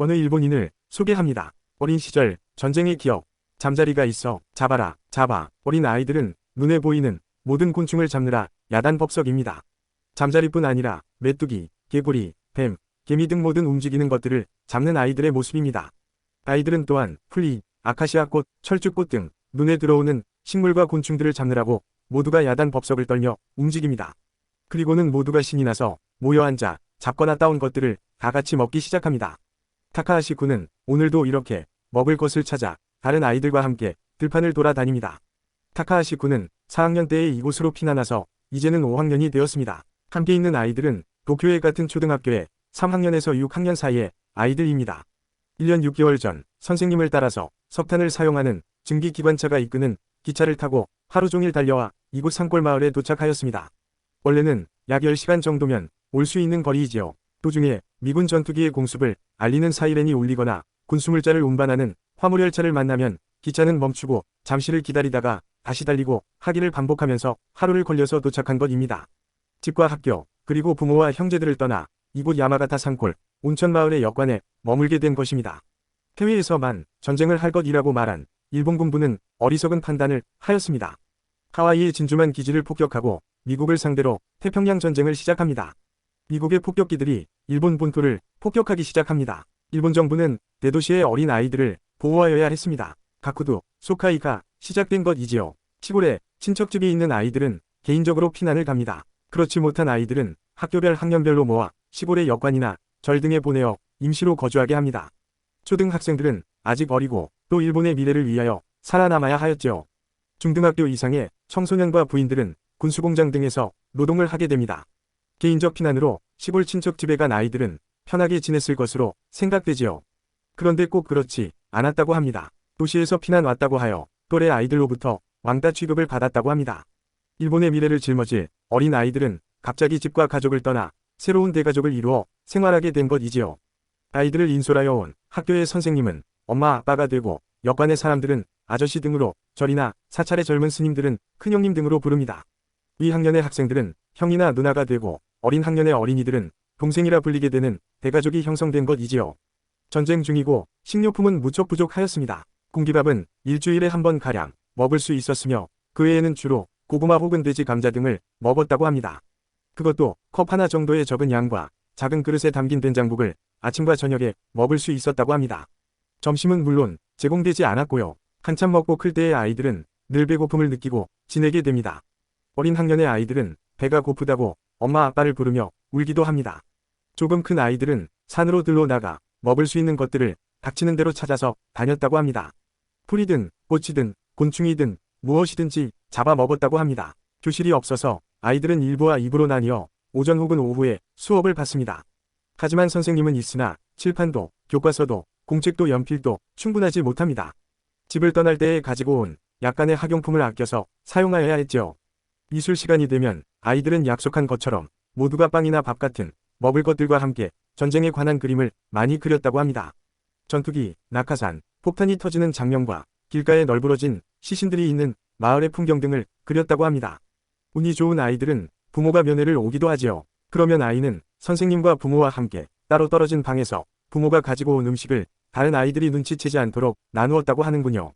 어느 일본인을 소개합니다. 어린 시절 전쟁의 기억. 잠자리가 있어 잡아라 잡아. 어린 아이들은 눈에 보이는 모든 곤충을 잡느라 야단법석입니다. 잠자리뿐 아니라 메뚜기, 개구리, 뱀, 개미 등 모든 움직이는 것들을 잡는 아이들의 모습입니다. 아이들은 또한 풀잎, 아카시아꽃, 철쭉꽃 등 눈에 들어오는 식물과 곤충들을 잡느라고 모두가 야단법석을 떨며 움직입니다. 그리고는 모두가 신이 나서 모여 앉아 잡거나 따온 것들을 다 같이 먹기 시작합니다. 타카하시 군은 오늘도 이렇게 먹을 것을 찾아 다른 아이들과 함께 들판을 돌아다닙니다. 타카하시 군은 4학년 때에 이곳으로 피난와서 이제는 5학년이 되었습니다. 함께 있는 아이들은 도쿄의 같은 초등학교에 3학년에서 6학년 사이의 아이들입니다. 1년 6개월 전 선생님을 따라서 석탄을 사용하는 증기기관차가 이끄는 기차를 타고 하루 종일 달려와 이곳 산골 마을에 도착하였습니다. 원래는 약 10시간 정도면 올 수 있는 거리이지요. 도중에 미군 전투기의 공습을 알리는 사이렌이 울리거나 군수물자를 운반하는 화물열차를 만나면 기차는 멈추고 잠시를 기다리다가 다시 달리고 하기를 반복하면서 하루를 걸려서 도착한 것입니다. 집과 학교, 그리고 부모와 형제들을 떠나 이곳 야마가타 산골 온천마을의 역관에 머물게 된 것입니다. 해외에서만 전쟁을 할 것이라고 말한 일본 군부는 어리석은 판단을 하였습니다. 하와이의 진주만 기지를 폭격하고 미국을 상대로 태평양 전쟁을 시작합니다. 미국의 폭격기들이 일본 본토를 폭격하기 시작합니다. 일본 정부는 대도시의 어린 아이들을 보호하여야 했습니다. 가쿠도, 소카이가 시작된 것이지요. 시골에 친척집이 있는 아이들은 개인적으로 피난을 갑니다. 그렇지 못한 아이들은 학교별 학년별로 모아 시골의 역관이나 절 등에 보내어 임시로 거주하게 합니다. 초등학생들은 아직 어리고 또 일본의 미래를 위하여 살아남아야 하였죠. 중등학교 이상의 청소년과 부인들은 군수공장 등에서 노동을 하게 됩니다. 개인적 피난으로 시골 친척집에 간 아이들은 편하게 지냈을 것으로 생각되지요. 그런데 꼭 그렇지 않았다고 합니다. 도시에서 피난 왔다고 하여 또래 아이들로부터 왕따 취급을 받았다고 합니다. 일본의 미래를 짊어질 어린 아이들은 갑자기 집과 가족을 떠나 새로운 대가족을 이루어 생활하게 된 것이지요. 아이들을 인솔하여 온 학교의 선생님은 엄마 아빠가 되고 역관의 사람들은 아저씨 등으로 절이나 사찰의 젊은 스님들은 큰형님 등으로 부릅니다. 위 학년의 학생들은 형이나 누나가 되고 어린 학년의 어린이들은 동생이라 불리게 되는 대가족이 형성된 것이지요. 전쟁 중이고 식료품은 무척 부족하였습니다. 공기밥은 일주일에 한 번 가량 먹을 수 있었으며 그 외에는 주로 고구마 혹은 돼지 감자 등을 먹었다고 합니다. 그것도 컵 하나 정도의 적은 양과 작은 그릇에 담긴 된장국을 아침과 저녁에 먹을 수 있었다고 합니다. 점심은 물론 제공되지 않았고요. 한참 먹고 클 때의 아이들은 늘 배고픔을 느끼고 지내게 됩니다. 어린 학년의 아이들은 배가 고프다고 엄마 아빠를 부르며 울기도 합니다. 조금 큰 아이들은 산으로 들러 나가 먹을 수 있는 것들을 닥치는 대로 찾아서 다녔다고 합니다. 풀이든 꽃이든 곤충이든 무엇이든지 잡아 먹었다고 합니다. 교실이 없어서 아이들은 일부와 2부로 나뉘어 오전 혹은 오후에 수업을 받습니다. 하지만 선생님은 있으나 칠판도 교과서도 공책도 연필도 충분하지 못합니다. 집을 떠날 때에 가지고 온 약간의 학용품을 아껴서 사용하여야 했죠. 미술 시간이 되면 아이들은 약속한 것처럼 모두가 빵이나 밥 같은 먹을 것들과 함께 전쟁에 관한 그림을 많이 그렸다고 합니다. 전투기, 낙하산, 폭탄이 터지는 장면과 길가에 널브러진 시신들이 있는 마을의 풍경 등을 그렸다고 합니다. 운이 좋은 아이들은 부모가 면회를 오기도 하지요. 그러면 아이는 선생님과 부모와 함께 따로 떨어진 방에서 부모가 가지고 온 음식을 다른 아이들이 눈치채지 않도록 나누었다고 하는군요.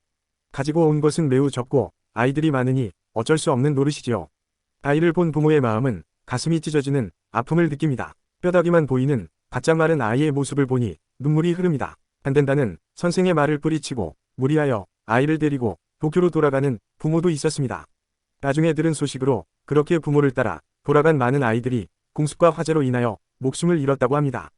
가지고 온 것은 매우 적고 아이들이 많으니 어쩔 수 없는 노릇이지요. 아이를 본 부모의 마음은 가슴이 찢어지는 아픔을 느낍니다. 뼈다귀만 보이는 바짝 마른 아이의 모습을 보니 눈물이 흐릅니다. 안 된다는 선생의 말을 뿌리치고 무리하여 아이를 데리고 도쿄로 돌아가는 부모도 있었습니다. 나중에 들은 소식으로 그렇게 부모를 따라 돌아간 많은 아이들이 공습과 화재로 인하여 목숨을 잃었다고 합니다.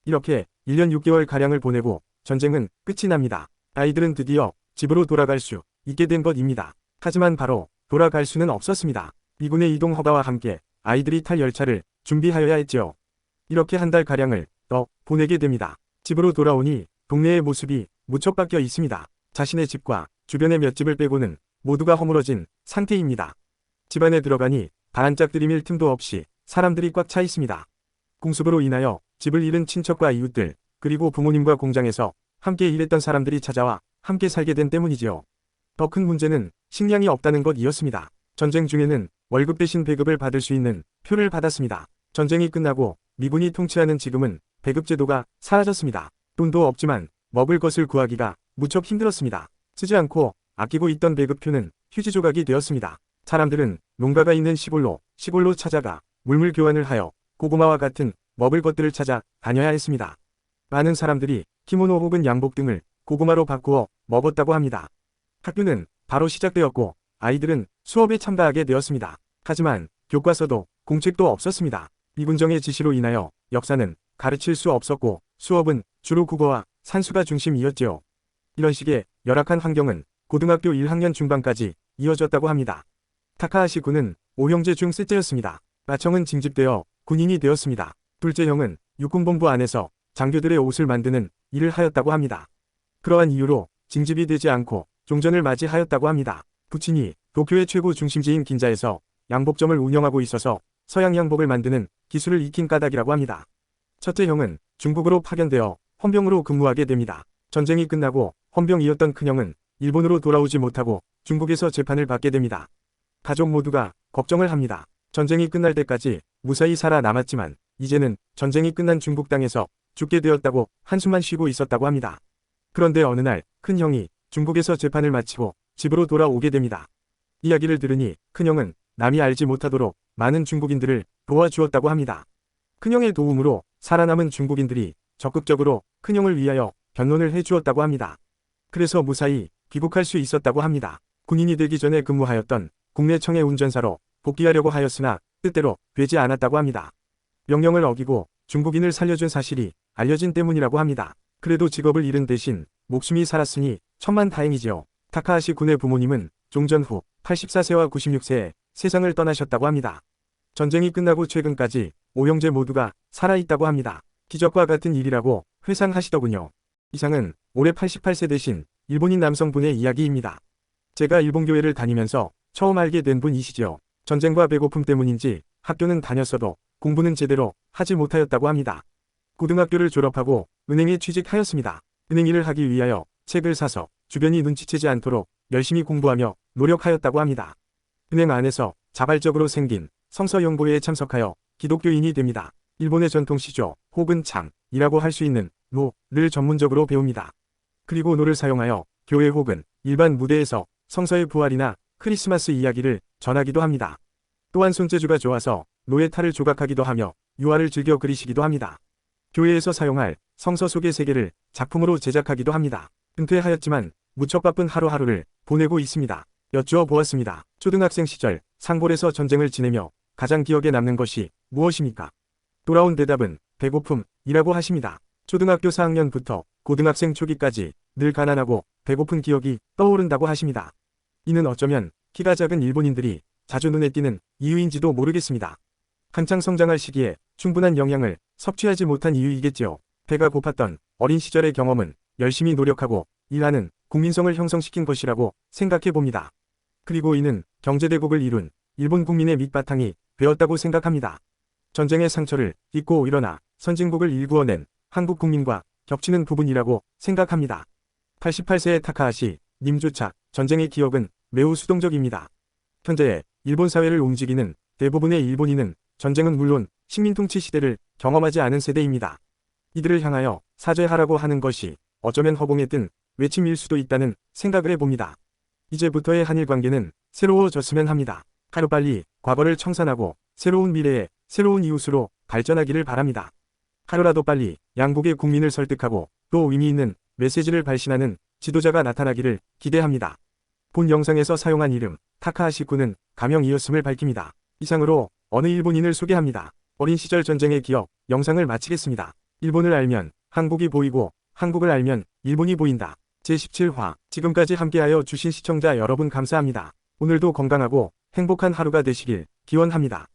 이렇게 1년 6개월가량을 보내고 전쟁은 끝이 납니다. 아이들은 드디어 집으로 돌아갈 수 있게 된 것입니다. 하지만 바로 돌아갈 수는 없었습니다. 미군의 이동 허가와 함께 아이들이 탈 열차를 준비하여야 했지요. 이렇게 한 달가량을 더 보내게 됩니다. 집으로 돌아오니 동네의 모습이 무척 바뀌어 있습니다. 자신의 집과 주변의 몇 집을 빼고는 모두가 허물어진 상태입니다. 집 안에 들어가니 반짝 들이밀 틈도 없이 사람들이 꽉 차 있습니다. 공습으로 인하여 집을 잃은 친척과 이웃들, 그리고 부모님과 공장에서 함께 일했던 사람들이 찾아와 함께 살게 된 때문이지요. 더 큰 문제는 식량이 없다는 것이었습니다. 전쟁 중에는 월급 대신 배급을 받을 수 있는 표를 받았습니다. 전쟁이 끝나고 미군이 통치하는 지금은 배급 제도가 사라졌습니다. 돈도 없지만 먹을 것을 구하기가 무척 힘들었습니다. 쓰지 않고 아끼고 있던 배급표는 휴지 조각이 되었습니다. 사람들은 농가가 있는 시골로 찾아가 물물 교환을 하여 고구마와 같은 먹을 것들을 찾아 다녀야 했습니다. 많은 사람들이 키모노 혹은 양복 등을 고구마로 바꾸어 먹었다고 합니다. 학교는 바로 시작되었고 아이들은 수업에 참가하게 되었습니다. 하지만 교과서도 공책도 없었습니다. 이군정의 지시로 인하여 역사는 가르칠 수 없었고 수업은 주로 국어와 산수가 중심이었지요. 이런 식의 열악한 환경은 고등학교 1학년 중반까지 이어졌다고 합니다. 타카하시 군은 5형제 중 셋째였습니다. 마청은 징집되어 군인이 되었습니다. 둘째 형은 육군본부 안에서 장교들의 옷을 만드는 일을 하였다고 합니다. 그러한 이유로 징집이 되지 않고 종전을 맞이하였다고 합니다. 부친이 도쿄의 최고 중심지인 긴자에서 양복점을 운영하고 있어서 서양 양복을 만드는 기술을 익힌 까닭이라고 합니다. 첫째 형은 중국으로 파견되어 헌병으로 근무하게 됩니다. 전쟁이 끝나고 헌병이었던 큰형은 일본으로 돌아오지 못하고 중국에서 재판을 받게 됩니다. 가족 모두가 걱정을 합니다. 전쟁이 끝날 때까지 무사히 살아남았지만 이제는 전쟁이 끝난 중국 땅에서 죽게 되었다고 한숨만 쉬고 있었다고 합니다. 그런데 어느 날 큰형이 중국에서 재판을 마치고 집으로 돌아오게 됩니다. 이야기를 들으니 큰형은 남이 알지 못하도록 많은 중국인들을 도와주었다고 합니다. 큰형의 도움으로 살아남은 중국인들이 적극적으로 큰형을 위하여 변론을 해주었다고 합니다. 그래서 무사히 귀국할 수 있었다고 합니다. 군인이 되기 전에 근무하였던 국내청의 운전사로 복귀하려고 하였으나 뜻대로 되지 않았다고 합니다. 명령을 어기고 중국인을 살려준 사실이 알려진 때문이라고 합니다. 그래도 직업을 잃은 대신 목숨이 살았으니 천만다행이지요. 타카하시 군의 부모님은 종전 후 84세와 96세에 세상을 떠나셨다고 합니다. 전쟁이 끝나고 최근까지 5형제 모두가 살아있다고 합니다. 기적과 같은 일이라고 회상하시더군요. 이상은 올해 88세 되신 일본인 남성분의 이야기입니다. 제가 일본교회를 다니면서 처음 알게 된 분이시죠. 전쟁과 배고픔 때문인지 학교는 다녔어도 공부는 제대로 하지 못하였다고 합니다. 고등학교를 졸업하고 은행에 취직하였습니다. 은행 일을 하기 위하여 책을 사서 주변이 눈치채지 않도록 열심히 공부하며 노력하였다고 합니다. 은행 안에서 자발적으로 생긴 성서연구회에 참석하여 기독교인이 됩니다. 일본의 전통 시조 혹은 창이라고 할 수 있는 노를 전문적으로 배웁니다. 그리고 노를 사용하여 교회 혹은 일반 무대에서 성서의 부활이나 크리스마스 이야기를 전하기도 합니다. 또한 손재주가 좋아서 노의 탈을 조각하기도 하며 유화를 즐겨 그리시기도 합니다. 교회에서 사용할 성서 속의 세계를 작품으로 제작하기도 합니다. 은퇴하였지만 무척 바쁜 하루하루를 보내고 있습니다. 여쭈어 보았습니다. 초등학생 시절 상볼에서 전쟁을 지내며 가장 기억에 남는 것이 무엇입니까? 돌아온 대답은 배고픔이라고 하십니다. 초등학교 4학년부터 고등학생 초기까지 늘 가난하고 배고픈 기억이 떠오른다고 하십니다. 이는 어쩌면 키가 작은 일본인들이 자주 눈에 띄는 이유인지도 모르겠습니다. 한창 성장할 시기에 충분한 영양을 섭취하지 못한 이유이겠지요. 배가 고팠던 어린 시절의 경험은 열심히 노력하고 일하는 국민성을 형성시킨 것이라고 생각해 봅니다. 그리고 이는 경제대국을 이룬 일본 국민의 밑바탕이 되었다고 생각합니다. 전쟁의 상처를 잊고 일어나 선진국을 일구어낸 한국 국민과 겹치는 부분이라고 생각합니다. 88세의 타카하시 님조차 전쟁의 기억은 매우 수동적입니다. 현재의 일본 사회를 움직이는 대부분의 일본인은 전쟁은 물론 식민통치 시대를 경험하지 않은 세대입니다. 이들을 향하여 사죄하라고 하는 것이 어쩌면 허공에 뜬 외침일 수도 있다는 생각을 해봅니다. 이제부터의 한일 관계는 새로워졌으면 합니다. 하루빨리 과거를 청산하고 새로운 미래에 새로운 이웃으로 발전하기를 바랍니다. 하루라도 빨리 양국의 국민을 설득하고 또 의미 있는 메시지를 발신하는 지도자가 나타나기를 기대합니다. 본 영상에서 사용한 이름 타카하시 군은 가명이었음을 밝힙니다. 이상으로 어느 일본인을 소개합니다. 어린 시절 전쟁의 기억 영상을 마치겠습니다. 일본을 알면 한국이 보이고 한국을 알면 일본이 보인다. 제17화 지금까지 함께하여 주신 시청자 여러분 감사합니다. 오늘도 건강하고 행복한 하루가 되시길 기원합니다.